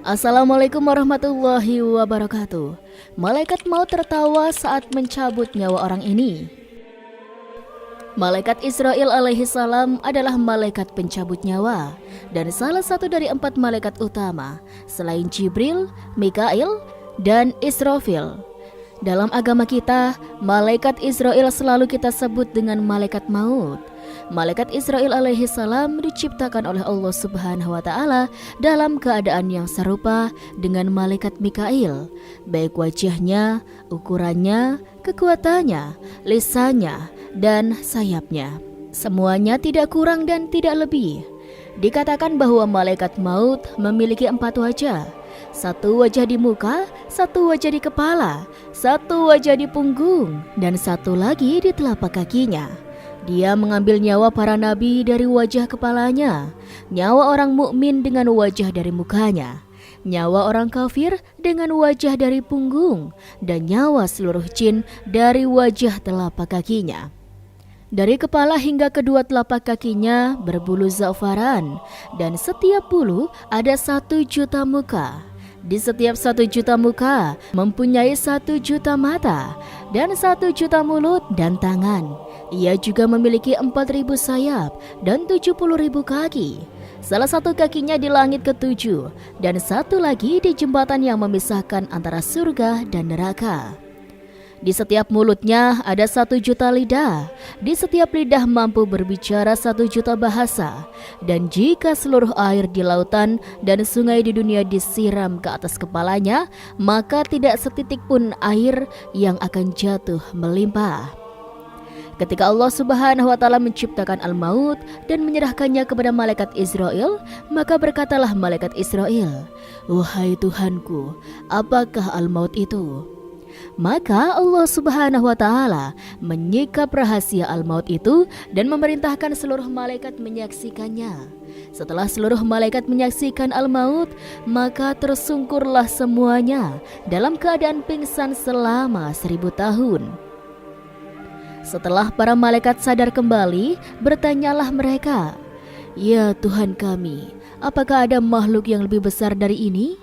Assalamualaikum warahmatullahi wabarakatuh. Malaikat maut tertawa saat mencabut nyawa orang ini. Malaikat Israil alaihi salam adalah malaikat pencabut nyawa dan salah satu dari 4 malaikat utama selain Jibril, Mikail, dan Israfil. Dalam agama kita, malaikat Israil selalu kita sebut dengan malaikat maut. Malaikat Israil alaihi salam diciptakan oleh Allah Subhanahu wa taala dalam keadaan yang serupa dengan malaikat Mikail, baik wajahnya, ukurannya, kekuatannya, lisannya, dan sayapnya. Semuanya tidak kurang dan tidak lebih. Dikatakan bahwa malaikat maut memiliki 4 wajah. 1 wajah di muka, 1 wajah di kepala, 1 wajah di punggung, dan 1 lagi di telapak kakinya. Dia mengambil nyawa para nabi dari wajah kepalanya, nyawa orang mukmin dengan wajah dari mukanya, nyawa orang kafir dengan wajah dari punggung, dan nyawa seluruh jin dari wajah telapak kakinya. Dari kepala hingga kedua telapak kakinya berbulu za'faran, dan setiap bulu ada 1 juta muka. Di setiap 1 juta muka mempunyai 1 juta mata dan 1 juta mulut dan tangan. Ia juga memiliki 4.000 sayap dan 70.000 kaki. Salah satu kakinya di langit ke-7 dan 1 lagi di jembatan yang memisahkan antara surga dan neraka. Di setiap mulutnya ada 1 juta lidah. Di setiap lidah mampu berbicara 1 juta bahasa. Dan jika seluruh air di lautan dan sungai di dunia disiram ke atas kepalanya, maka tidak setitik pun air yang akan jatuh melimpah. Ketika Allah Subhanahu wa taala menciptakan al-maut dan menyerahkannya kepada malaikat Israil, maka berkatalah malaikat Israil, "Wahai Tuhanku, apakah al-maut itu?" Maka Allah Subhanahu wa taala menyikap rahasia al-maut itu dan memerintahkan seluruh malaikat menyaksikannya. Setelah seluruh malaikat menyaksikan al-maut, maka tersungkurlah semuanya dalam keadaan pingsan selama 1000 tahun. Setelah para malaikat sadar kembali, bertanyalah mereka, "Ya Tuhan kami, apakah ada makhluk yang lebih besar dari ini?"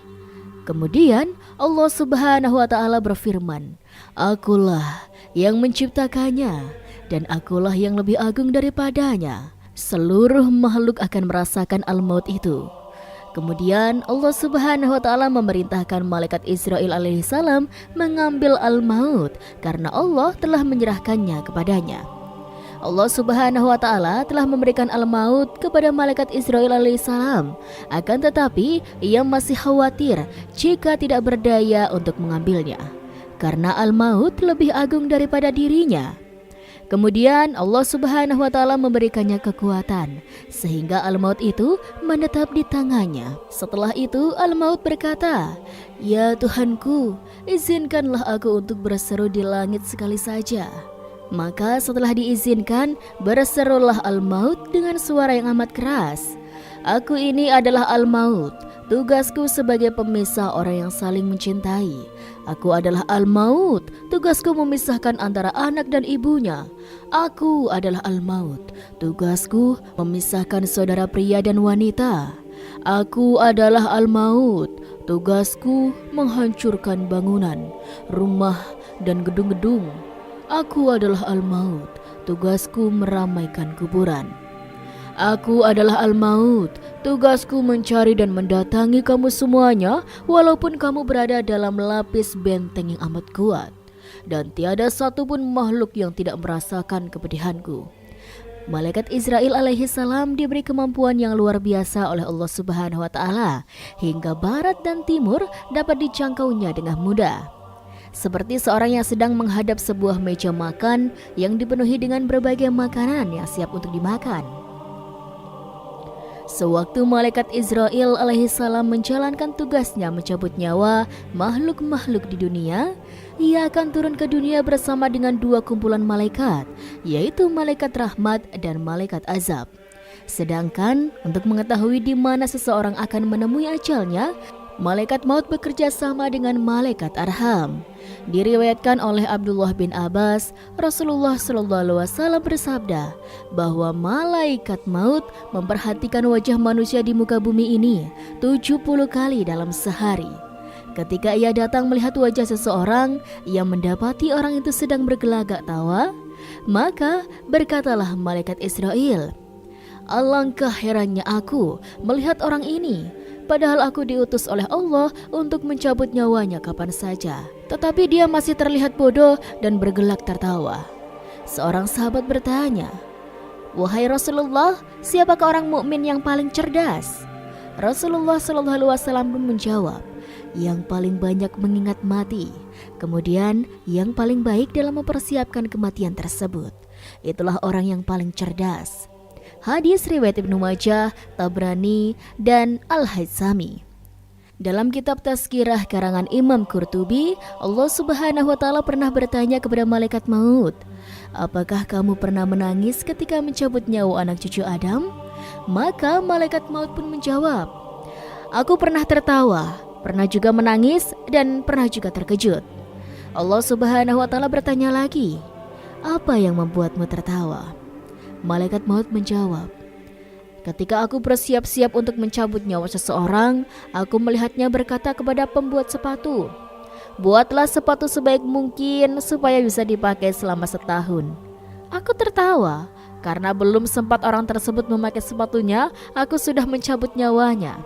Kemudian Allah Subhanahu wa taala berfirman, "Akulah yang menciptakannya dan akulah yang lebih agung daripadanya. Seluruh makhluk akan merasakan al-maut itu." Kemudian Allah Subhanahu wa taala memerintahkan malaikat Israil alaihi salam mengambil al-maut karena Allah telah menyerahkannya kepadanya. Allah Subhanahu wa taala telah memberikan al-maut kepada malaikat Israil alaihi salam. Akan tetapi ia masih khawatir jika tidak berdaya untuk mengambilnya, karena al-maut lebih agung daripada dirinya. Kemudian Allah Subhanahu wa taala memberikannya kekuatan sehingga al-maut itu menetap di tangannya. Setelah itu al-maut berkata, "Ya Tuhanku, izinkanlah aku untuk berseru di langit sekali saja." Maka setelah diizinkan, berserulah al-maut dengan suara yang amat keras, "Aku ini adalah al-maut. Tugasku sebagai pemisah orang yang saling mencintai. Aku adalah al-maut. Tugasku memisahkan antara anak dan ibunya. Aku adalah al-maut. Tugasku memisahkan saudara pria dan wanita. Aku adalah al-maut. Tugasku menghancurkan bangunan, rumah, dan gedung-gedung. Aku adalah al-maut. Tugasku meramaikan kuburan. Aku adalah al-maut. Tugasku mencari dan mendatangi kamu semuanya, walaupun kamu berada dalam lapis benteng yang amat kuat. Dan tiada satupun makhluk yang tidak merasakan kepedihanku." Malaikat Israil alaihi salam diberi kemampuan yang luar biasa oleh Allah Subhanahu wa taala, hingga barat dan timur dapat dijangkaunya dengan mudah. Seperti seorang yang sedang menghadap sebuah meja makan yang dipenuhi dengan berbagai makanan yang siap untuk dimakan. Sewaktu malaikat Israil alaihi salam menjalankan tugasnya mencabut nyawa makhluk-makhluk di dunia, ia akan turun ke dunia bersama dengan 2 kumpulan malaikat, yaitu malaikat rahmat dan malaikat azab. Sedangkan untuk mengetahui di mana seseorang akan menemui ajalnya, Malaikat maut bekerja sama dengan malaikat arham. Diriwayatkan oleh Abdullah bin Abbas, Rasulullah SAW bersabda bahwa malaikat maut memperhatikan wajah manusia di muka bumi ini 70 kali dalam sehari. Ketika ia datang melihat wajah seseorang, ia mendapati orang itu sedang bergelagak tawa, maka berkatalah malaikat Israel, "Alangkah herannya aku melihat orang ini. Padahal aku diutus oleh Allah untuk mencabut nyawanya kapan saja. Tetapi dia masih terlihat bodoh dan bergelak tertawa." Seorang sahabat bertanya, "Wahai Rasulullah, siapakah orang mukmin yang paling cerdas?" Rasulullah SAW pun menjawab, "Yang paling banyak mengingat mati, kemudian yang paling baik dalam mempersiapkan kematian tersebut. Itulah orang yang paling cerdas." Hadis riwayat Ibnu Majah, Tabrani, dan Al-Haythami. Dalam kitab Tazkirah karangan Imam Qurtubi, Allah Subhanahu wa Ta'ala pernah bertanya kepada malaikat maut, "Apakah kamu pernah menangis ketika mencabut nyawa anak cucu Adam?" Maka malaikat maut pun menjawab, "Aku pernah tertawa, pernah juga menangis, dan pernah juga terkejut." Allah Subhanahu wa Ta'ala bertanya lagi, "Apa yang membuatmu tertawa?" Malaikat maut menjawab, "Ketika aku bersiap-siap untuk mencabut nyawa seseorang, aku melihatnya berkata kepada pembuat sepatu, 'Buatlah sepatu sebaik mungkin supaya bisa dipakai selama setahun.' Aku tertawa karena belum sempat orang tersebut memakai sepatunya, aku sudah mencabut nyawanya."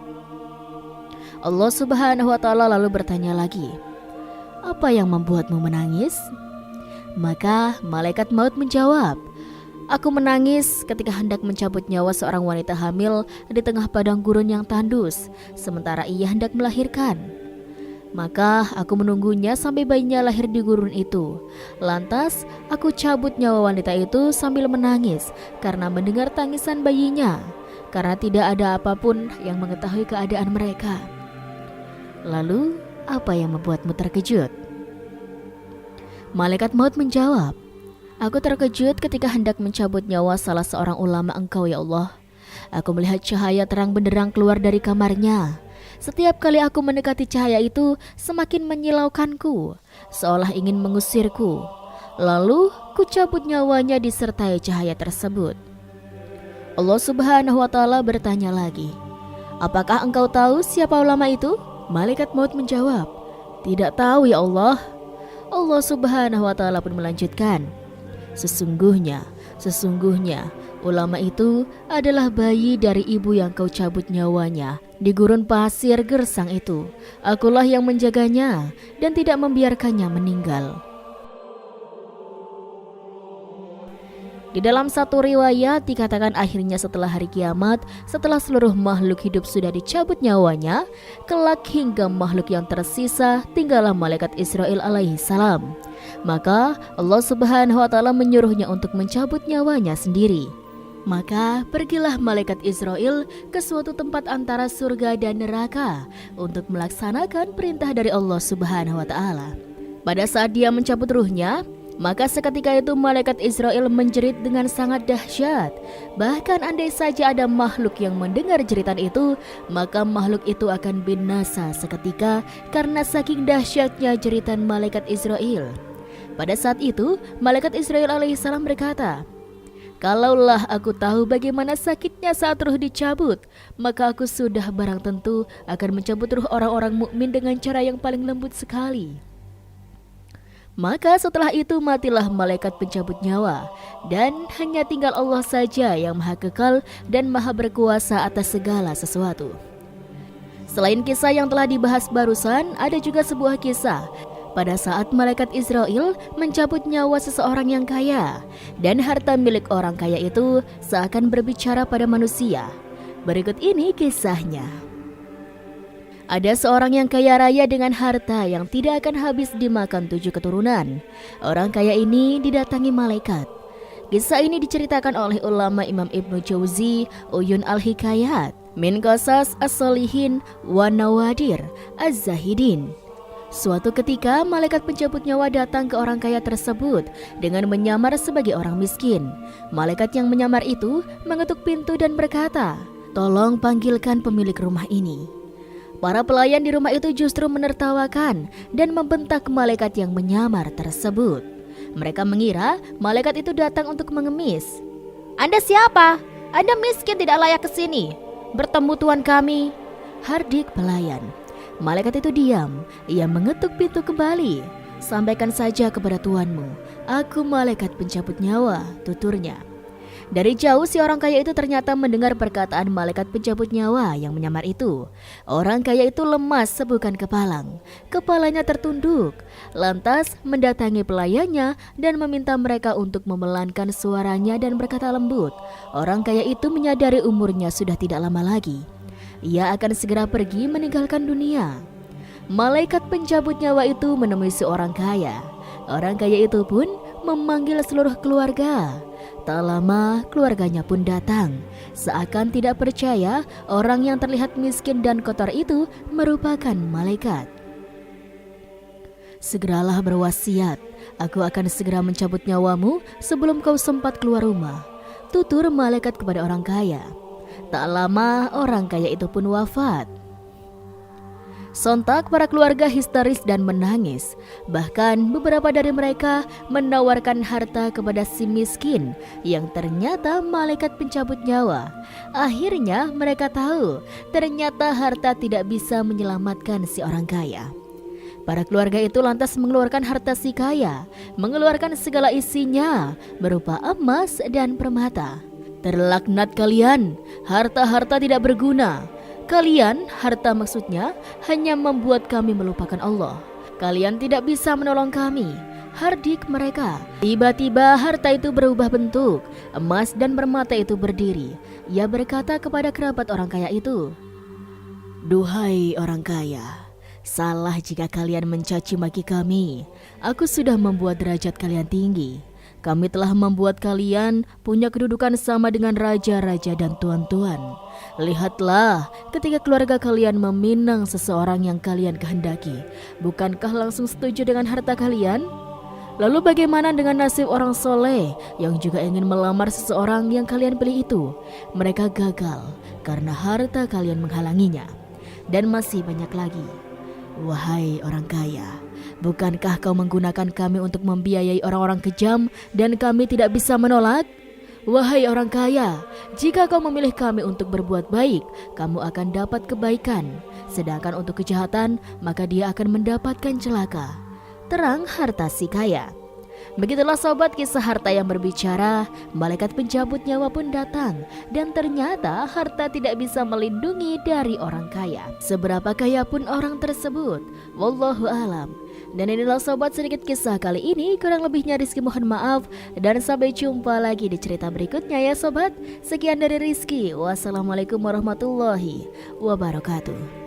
Allah Subhanahu wa Ta'ala lalu bertanya lagi, "Apa yang membuatmu menangis?" Maka malaikat maut menjawab, "Aku menangis ketika hendak mencabut nyawa seorang wanita hamil di tengah padang gurun yang tandus, sementara ia hendak melahirkan. Maka aku menunggunya sampai bayinya lahir di gurun itu. Lantas aku cabut nyawa wanita itu sambil menangis karena mendengar tangisan bayinya, karena tidak ada apapun yang mengetahui keadaan mereka." Lalu, apa yang membuatmu terkejut? Malaikat maut menjawab, "Aku terkejut ketika hendak mencabut nyawa salah seorang ulama Engkau ya Allah. Aku melihat cahaya terang benderang keluar dari kamarnya. Setiap kali aku mendekati cahaya itu, semakin menyilaukanku, seolah ingin mengusirku. Lalu ku cabut nyawanya disertai cahaya tersebut." Allah Subhanahu wa Ta'ala bertanya lagi, "Apakah engkau tahu siapa ulama itu?" Malaikat maut menjawab, "Tidak tahu ya Allah." Allah Subhanahu wa Ta'ala pun melanjutkan, Sesungguhnya ulama itu adalah bayi dari ibu yang kau cabut nyawanya di gurun pasir gersang itu. Akulah yang menjaganya dan tidak membiarkannya meninggal." Di dalam satu riwayat dikatakan akhirnya setelah hari kiamat, setelah seluruh makhluk hidup sudah dicabut nyawanya, kelak hingga makhluk yang tersisa tinggallah malaikat Israil alaihi salam. Maka Allah Subhanahu wa Ta'ala menyuruhnya untuk mencabut nyawanya sendiri. Maka pergilah malaikat Israil ke suatu tempat antara surga dan neraka untuk melaksanakan perintah dari Allah Subhanahu wa Ta'ala. Pada saat dia mencabut ruhnya, maka seketika itu malaikat Israil menjerit dengan sangat dahsyat. Bahkan andai saja ada makhluk yang mendengar jeritan itu, maka makhluk itu akan binasa seketika karena saking dahsyatnya jeritan malaikat Israil. Pada saat itu, malaikat Israil alaihissalam berkata, "Kalaulah aku tahu bagaimana sakitnya saat ruh dicabut, maka aku sudah barang tentu akan mencabut ruh orang-orang mukmin dengan cara yang paling lembut sekali." Maka setelah itu matilah malaikat pencabut nyawa, dan hanya tinggal Allah saja yang maha kekal dan maha berkuasa atas segala sesuatu. Selain kisah yang telah dibahas barusan, ada juga sebuah kisah pada saat malaikat Israil mencabut nyawa seseorang yang kaya, dan harta milik orang kaya itu seakan berbicara pada manusia. Berikut ini kisahnya. Ada seorang yang kaya raya dengan harta yang tidak akan habis dimakan 7 keturunan. Orang kaya ini didatangi malaikat. Kisah ini diceritakan oleh ulama Imam Ibnu Jauzi, Uyun al-Hikayat, Min Qasas as-Solihin wa Nawadir az-Zahidin. Suatu ketika malaikat pencabut nyawa datang ke orang kaya tersebut dengan menyamar sebagai orang miskin. Malaikat yang menyamar itu mengetuk pintu dan berkata, "Tolong panggilkan pemilik rumah ini." Para pelayan di rumah itu justru menertawakan dan membentak malaikat yang menyamar tersebut. Mereka mengira malaikat itu datang untuk mengemis. "Anda siapa? Anda miskin, tidak layak ke sini. Bertemu tuan kami," hardik pelayan. Malaikat itu diam. Ia mengetuk pintu kembali. "Sampaikan saja kepada tuanmu, aku malaikat pencabut nyawa," tuturnya. Dari jauh si orang kaya itu ternyata mendengar perkataan malaikat pencabut nyawa yang menyamar itu. Orang kaya itu lemas sebukan kepalang. Kepalanya tertunduk. Lantas mendatangi pelayannya dan meminta mereka untuk memelankan suaranya dan berkata lembut. Orang kaya itu menyadari umurnya sudah tidak lama lagi. Ia akan segera pergi meninggalkan dunia. Malaikat pencabut nyawa itu menemui seorang kaya. Orang kaya itu pun memanggil seluruh keluarga. Tak lama keluarganya pun datang. Seakan tidak percaya orang yang terlihat miskin dan kotor itu merupakan malaikat. "Segeralah berwasiat, aku akan segera mencabut nyawamu sebelum kau sempat keluar rumah," tutur malaikat kepada orang kaya. Tak lama orang kaya itu pun wafat. Sontak para keluarga histeris dan menangis. Bahkan beberapa dari mereka menawarkan harta kepada si miskin yang ternyata malaikat pencabut nyawa. Akhirnya mereka tahu ternyata harta tidak bisa menyelamatkan si orang kaya. Para keluarga itu lantas mengeluarkan harta si kaya, mengeluarkan segala isinya berupa emas dan permata. "Terlaknat kalian, harta-harta tidak berguna. Kalian," harta maksudnya, "hanya membuat kami melupakan Allah. Kalian tidak bisa menolong kami," hardik mereka. Tiba-tiba harta itu berubah bentuk. Emas dan permata itu berdiri. Ia berkata kepada kerabat orang kaya itu, "Duhai orang kaya, salah jika kalian mencaci maki kami. Aku sudah membuat derajat kalian tinggi. Kami telah membuat kalian punya kedudukan sama dengan raja-raja dan tuan-tuan. Lihatlah, ketika keluarga kalian meminang seseorang yang kalian kehendaki, bukankah langsung setuju dengan harta kalian? Lalu bagaimana dengan nasib orang soleh yang juga ingin melamar seseorang yang kalian pilih itu? Mereka gagal karena harta kalian menghalanginya. Dan masih banyak lagi. Wahai orang kaya, bukankah kau menggunakan kami untuk membiayai orang-orang kejam dan kami tidak bisa menolak? Wahai orang kaya, jika kau memilih kami untuk berbuat baik, kamu akan dapat kebaikan. Sedangkan untuk kejahatan, maka dia akan mendapatkan celaka." Terang harta si kaya. Begitulah sobat kisah harta yang berbicara. Malaikat pencabut nyawa pun datang. Dan ternyata harta tidak bisa melindungi dari orang kaya, seberapa kaya pun orang tersebut. Wallahu alam. Dan inilah sobat sedikit kisah kali ini. Kurang lebihnya Rizky mohon maaf. Dan sampai jumpa lagi di cerita berikutnya ya sobat. Sekian dari Rizky. Wassalamualaikum warahmatullahi wabarakatuh.